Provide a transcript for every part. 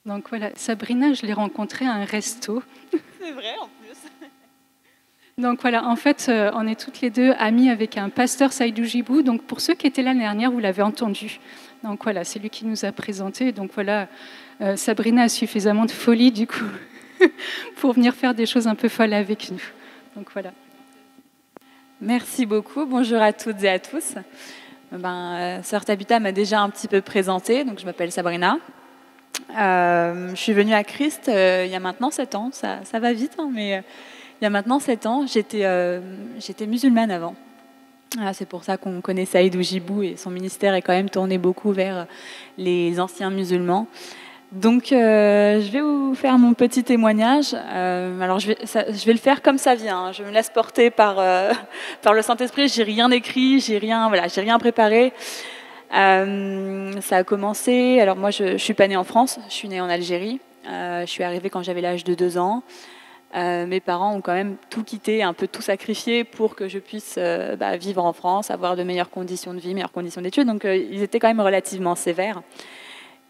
Donc voilà, Sabrina, je l'ai rencontrée à un resto. C'est vrai, en plus. Donc voilà, en fait, on est toutes les deux amies avec un pasteur Saïdou Jibou. Donc pour ceux qui étaient là l'année dernière, vous l'avez entendu. Donc voilà, c'est lui qui nous a présentés. Donc voilà, Sabrina a suffisamment de folie du coup pour venir faire des choses un peu folles avec nous. Donc voilà. Merci beaucoup. Bonjour à toutes et à tous. Sœur Tabitha m'a déjà un petit peu présentée. Donc je m'appelle Sabrina. Je suis venue à Christ il y a maintenant 7 ans. Ça va vite, hein, mais il y a maintenant 7 ans. J'étais musulmane avant. C'est pour ça qu'on connaît Saïd Oujibou et son ministère est quand même tourné beaucoup vers les anciens musulmans. Donc, je vais vous faire mon petit témoignage. Alors, je vais le faire comme ça vient. Je me laisse porter par le Saint-Esprit. J'ai rien écrit, j'ai rien préparé. Ça a commencé. Alors, moi, je suis pas née en France. Je suis née en Algérie. Je suis arrivée quand j'avais l'âge de 2 ans. Mes parents ont quand même tout quitté, un peu tout sacrifié pour que je puisse vivre en France, avoir de meilleures conditions de vie, meilleures conditions d'études. Donc, ils étaient quand même relativement sévères.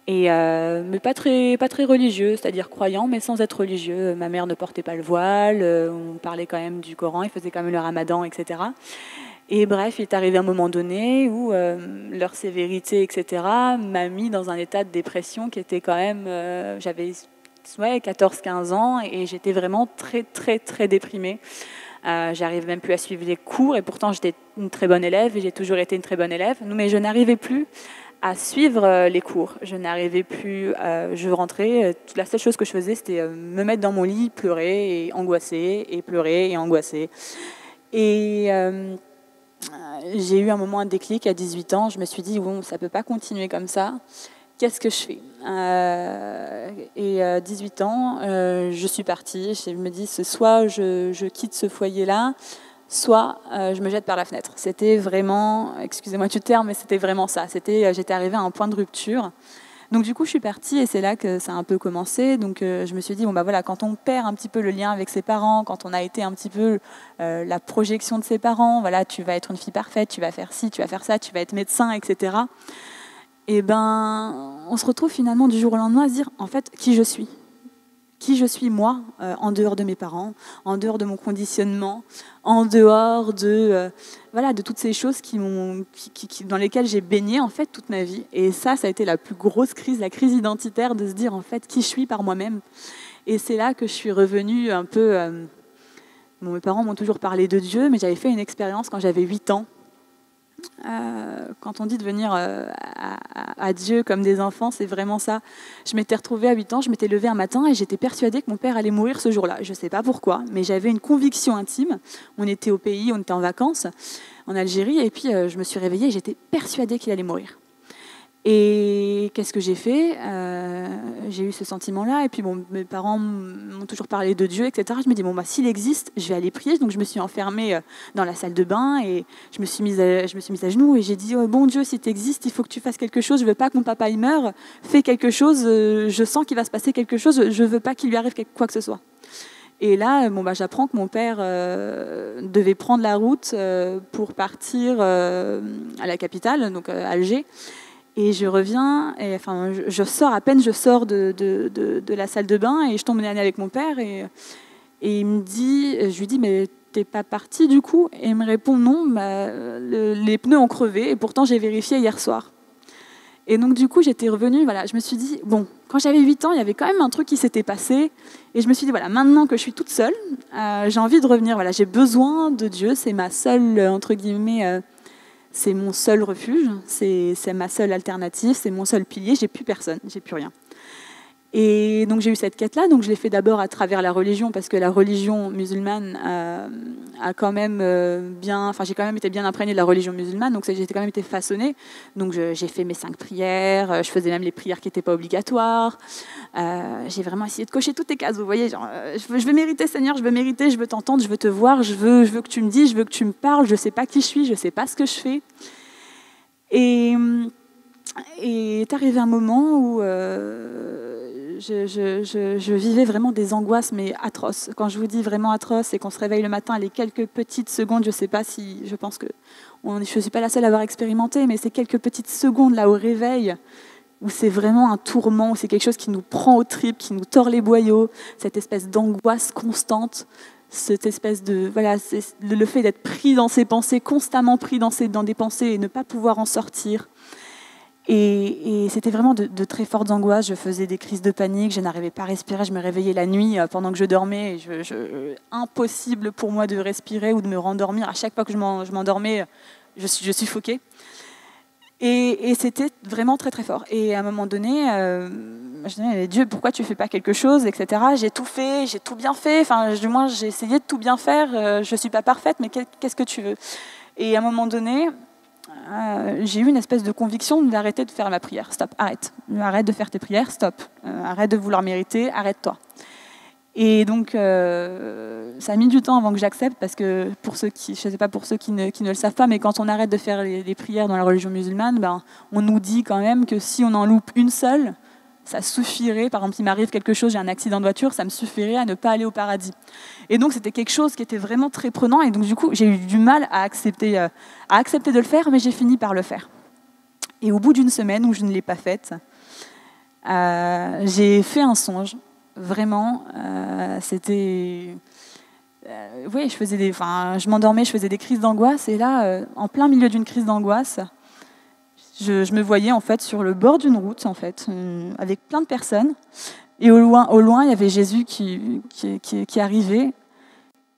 Mais pas très religieux, c'est-à-dire croyants, mais sans être religieux. Ma mère ne portait pas le voile, on parlait quand même du Coran, ils faisaient quand même le ramadan, etc. Et bref, il est arrivé un moment donné où leur sévérité, etc., m'a mis dans un état de dépression qui était quand même... j'avais 14-15 ans et j'étais vraiment très déprimée. J'arrivais même plus à suivre les cours et pourtant j'étais une très bonne élève et j'ai toujours été une très bonne élève, mais je n'arrivais plus à suivre les cours. Je n'arrivais plus, je rentrais, la seule chose que je faisais, c'était me mettre dans mon lit, pleurer et angoisser, et pleurer et angoisser. Et j'ai eu un moment, un déclic à 18 ans, je me suis dit, bon, ça ne peut pas continuer comme ça, qu'est-ce que je fais ? Et à 18 ans, je suis partie, je me dis, soit je quitte ce foyer-là, soit je me jette par la fenêtre. C'était vraiment, excusez-moi du terme, mais c'était vraiment ça. J'étais arrivée à un point de rupture. Donc du coup, je suis partie et c'est là que ça a un peu commencé. Donc je me suis dit, voilà, quand on perd un petit peu le lien avec ses parents, quand on a été un petit peu la projection de ses parents, voilà, tu vas être une fille parfaite, tu vas faire ci, tu vas faire ça, tu vas être médecin, etc. Et on se retrouve finalement du jour au lendemain à se dire, en fait, qui je suis moi, en dehors de mes parents, en dehors de mon conditionnement, en dehors de toutes ces choses dans lesquelles j'ai baigné en fait toute ma vie. Et ça a été la plus grosse crise, la crise identitaire, de se dire en fait qui je suis par moi-même. Et c'est là que je suis revenue un peu... mes parents m'ont toujours parlé de Dieu, mais j'avais fait une expérience quand j'avais 8 ans. Quand on dit de venir à Dieu comme des enfants, c'est vraiment ça. Je m'étais retrouvée à 8 ans, je m'étais levée un matin et j'étais persuadée que mon père allait mourir ce jour-là. Je ne sais pas pourquoi, mais j'avais une conviction intime. On était au pays, on était en vacances en Algérie, et puis je me suis réveillée et j'étais persuadée qu'il allait mourir. Et qu'est-ce que j'ai fait ? J'ai eu ce sentiment-là, et puis mes parents m'ont toujours parlé de Dieu, etc. Je me dis, s'il existe, je vais aller prier. Donc je me suis enfermée dans la salle de bain, et je me suis mise à genoux, et j'ai dit, oh, bon Dieu, si tu existes, il faut que tu fasses quelque chose, je ne veux pas que mon papa il meure, fais quelque chose, je sens qu'il va se passer quelque chose, je ne veux pas qu'il lui arrive quoi que ce soit. Et là, j'apprends que mon père devait prendre la route pour partir à la capitale, donc Alger. Et je reviens, et je sors de la salle de bain et je tombe nez à nez avec mon père et je lui dis, mais t'es pas parti du coup ? Et il me répond, non, les pneus ont crevé et pourtant j'ai vérifié hier soir. Et donc du coup j'étais revenue, je me suis dit, quand j'avais 8 ans, il y avait quand même un truc qui s'était passé et je me suis dit, maintenant que je suis toute seule, j'ai envie de revenir, j'ai besoin de Dieu, c'est ma seule, entre guillemets, c'est mon seul refuge, c'est ma seule alternative, c'est mon seul pilier, j'ai plus personne, j'ai plus rien. Et donc j'ai eu cette quête-là, donc je l'ai fait d'abord à travers la religion, parce que la religion musulmane a quand même j'ai quand même été bien imprégnée de la religion musulmane, donc j'ai quand même été façonnée. Donc j'ai fait mes 5 prières, je faisais même les prières qui n'étaient pas obligatoires. J'ai vraiment essayé de cocher toutes les cases, vous voyez, je veux mériter Seigneur, je veux mériter, je veux t'entendre, je veux te voir, je veux que tu me dises, je veux que tu me parles, je ne sais pas qui je suis, je ne sais pas ce que je fais. Et est arrivé un moment où je vivais vraiment des angoisses, mais atroces. Quand je vous dis vraiment atroces, c'est qu'on se réveille le matin, les quelques petites secondes, je pense que je ne suis pas la seule à avoir expérimenté, mais ces quelques petites secondes là au réveil, où c'est vraiment un tourment, où c'est quelque chose qui nous prend aux tripes, qui nous tord les boyaux, cette espèce d'angoisse constante, cette espèce de... Voilà, c'est le fait d'être pris dans ses pensées, constamment pris dans des pensées et ne pas pouvoir en sortir. Et c'était vraiment de très fortes angoisses. Je faisais des crises de panique, je n'arrivais pas à respirer, je me réveillais la nuit pendant que je dormais. Impossible pour moi de respirer ou de me rendormir. À chaque fois que je m'endormais, je suffoquais. Et c'était vraiment très très fort. Et à un moment donné, je disais, Dieu, pourquoi tu ne fais pas quelque chose, etc. J'ai tout fait, j'ai tout bien fait. Enfin, du moins, j'ai essayé de tout bien faire. Je ne suis pas parfaite, mais qu'est-ce que tu veux? Et à un moment donné... j'ai eu une espèce de conviction d'arrêter de faire ma prière. Stop, arrête de faire tes prières, stop. Arrête de vouloir mériter, arrête-toi. Et donc, ça a mis du temps avant que j'accepte, parce que pour ceux qui, je ne sais pas pour ceux qui ne le savent pas, mais quand on arrête de faire les prières dans la religion musulmane, on nous dit quand même que si on en loupe une seule, ça suffirait. Par exemple, il m'arrive quelque chose, j'ai un accident de voiture, ça me suffirait à ne pas aller au paradis. Et donc, c'était quelque chose qui était vraiment très prenant. Et donc, du coup, j'ai eu du mal à accepter de le faire, mais j'ai fini par le faire. Et au bout d'une semaine où je ne l'ai pas faite, j'ai fait un songe. Vraiment, c'était... oui, je m'endormais, je faisais des crises d'angoisse. Et là, en plein milieu d'une crise d'angoisse, je me voyais en fait sur le bord d'une route, en fait, avec plein de personnes. Et au loin, il y avait Jésus qui arrivait.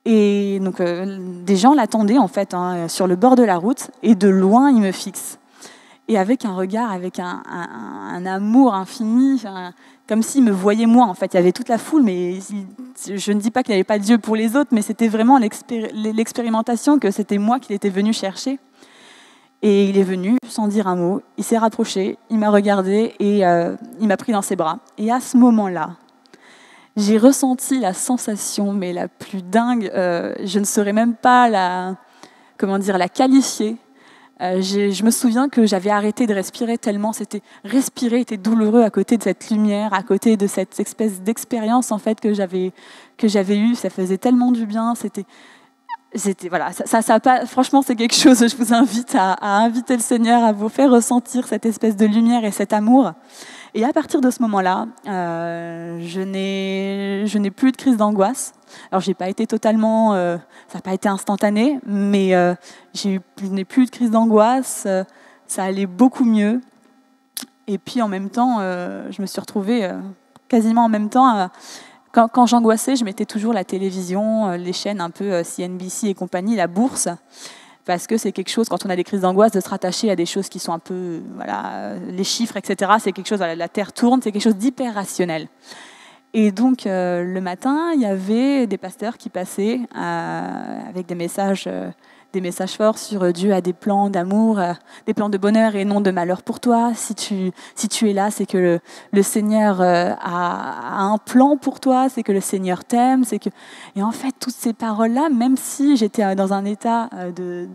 Et donc, des gens l'attendaient en fait sur le bord de la route. Et de loin, il me fixe. Et avec un regard, avec un amour infini, comme s'il me voyait moi. En fait, il y avait toute la foule, mais je ne dis pas qu'il n'y avait pas Dieu pour les autres, mais c'était vraiment l'expérimentation que c'était moi qu'il était venu chercher. Et il est venu sans dire un mot, il s'est rapproché, il m'a regardé et il m'a pris dans ses bras. Et à ce moment-là, j'ai ressenti la sensation, mais la plus dingue, je ne saurais même pas la qualifier. Je me souviens que j'avais arrêté de respirer tellement respirer était douloureux à côté de cette lumière, à côté de cette espèce d'expérience en fait que j'avais eue. Ça faisait tellement du bien. Voilà, ça pas, franchement, c'est quelque chose. Je vous invite à inviter le Seigneur à vous faire ressentir cette espèce de lumière et cet amour. Et à partir de ce moment-là, je n'ai plus de crise d'angoisse. Alors, j'ai pas été totalement, ça n'a pas été instantané, mais je n'ai plus de crise d'angoisse. Ça allait beaucoup mieux. Et puis, en même temps, je me suis retrouvée quasiment en même temps. Quand j'angoissais, je mettais toujours la télévision, les chaînes un peu CNBC et compagnie, la bourse, parce que c'est quelque chose, quand on a des crises d'angoisse, de se rattacher à des choses qui sont un peu, voilà, les chiffres, etc. C'est quelque chose, voilà, la Terre tourne, c'est quelque chose d'hyper rationnel. Et donc, le matin, il y avait des pasteurs qui passaient avec des messages forts sur Dieu a des plans d'amour, des plans de bonheur et non de malheur pour toi. Si tu es là, c'est que le Seigneur a un plan pour toi, c'est que le Seigneur t'aime. Et en fait, toutes ces paroles-là, même si j'étais dans un état de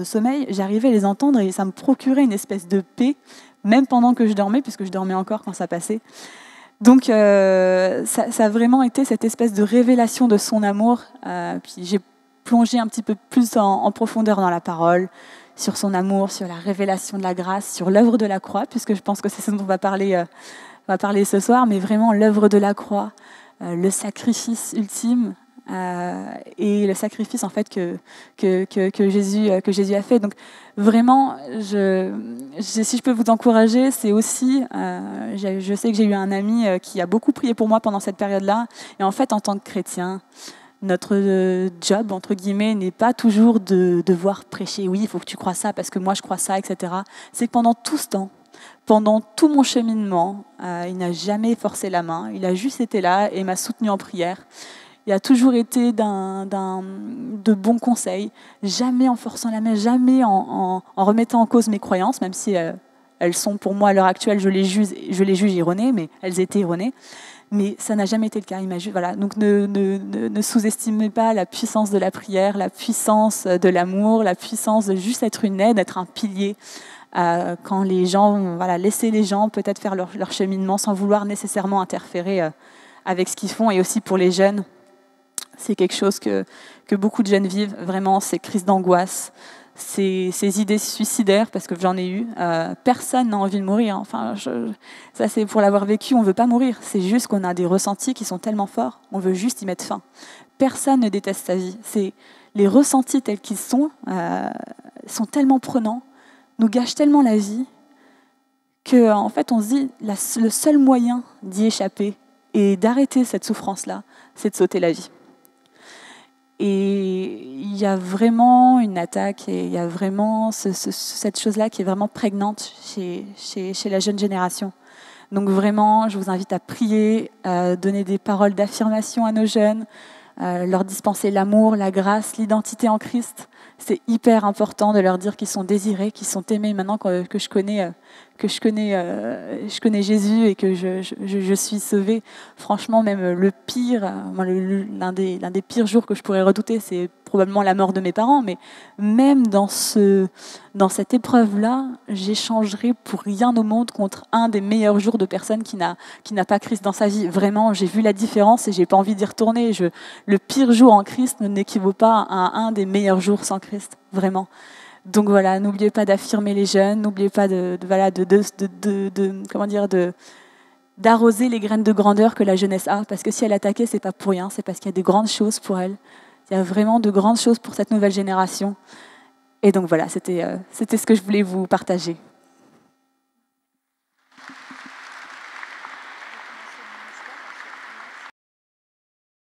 sommeil, j'arrivais à les entendre et ça me procurait une espèce de paix, même pendant que je dormais, puisque je dormais encore quand ça passait. Donc, ça a vraiment été cette espèce de révélation de son amour. Puis j'ai plongé un petit peu plus en profondeur dans la parole, sur son amour, sur la révélation de la grâce, sur l'œuvre de la croix, puisque je pense que c'est ce dont on va parler ce soir, mais vraiment l'œuvre de la croix, le sacrifice ultime et le sacrifice en fait que Jésus a fait. Donc vraiment, si je peux vous encourager, c'est aussi, je sais que j'ai eu un ami qui a beaucoup prié pour moi pendant cette période-là, et en fait en tant que chrétien, notre job, entre guillemets, n'est pas toujours de devoir prêcher. Oui, il faut que tu crois ça parce que moi je crois ça, etc. C'est que pendant tout ce temps, pendant tout mon cheminement, il n'a jamais forcé la main. Il a juste été là et m'a soutenu en prière. Il a toujours été de bons conseils, jamais en forçant la main, jamais en remettant en cause mes croyances, même si elles sont pour moi à l'heure actuelle, je les juge erronées, mais elles étaient erronées. Mais ça n'a jamais été le cas. Voilà. Donc ne sous-estimez pas la puissance de la prière, la puissance de l'amour, la puissance de juste être une aide, être un pilier. Quand les gens, voilà, laisser les gens peut-être faire leur cheminement sans vouloir nécessairement interférer avec ce qu'ils font. Et aussi pour les jeunes, c'est quelque chose que beaucoup de jeunes vivent, vraiment, ces crises d'angoisse, ces idées suicidaires, parce que j'en ai eu. Personne n'a envie de mourir. Enfin, ça, c'est pour l'avoir vécu, on ne veut pas mourir. C'est juste qu'on a des ressentis qui sont tellement forts, on veut juste y mettre fin. Personne ne déteste sa vie. Les ressentis tels qu'ils sont tellement prenants, nous gâchent tellement la vie, qu'en fait, on se dit, le seul moyen d'y échapper et d'arrêter cette souffrance-là, c'est de sauter la vie. Et il y a vraiment une attaque et il y a vraiment cette chose-là qui est vraiment prégnante chez la jeune génération. Donc vraiment, je vous invite à prier, donner des paroles d'affirmation à nos jeunes, leur dispenser l'amour, la grâce, l'identité en Christ. C'est hyper important de leur dire qu'ils sont désirés, qu'ils sont aimés. Maintenant que je connais Jésus et que je suis sauvée, franchement, même le pire, l'un des pires jours que je pourrais redouter, c'est probablement la mort de mes parents. Mais même dans cette épreuve-là, j'échangerai pour rien au monde contre un des meilleurs jours de personne qui n'a pas Christ dans sa vie. Vraiment, j'ai vu la différence et j'ai pas envie d'y retourner. Le pire jour en Christ n'équivaut pas à un des meilleurs jours sans Christ, vraiment. Donc voilà, n'oubliez pas d'affirmer les jeunes, n'oubliez pas d'arroser les graines de grandeur que la jeunesse a, parce que si elle est attaquée, c'est pas pour rien, c'est parce qu'il y a des grandes choses pour elle. Il y a vraiment de grandes choses pour cette nouvelle génération. Et donc voilà, c'était ce que je voulais vous partager.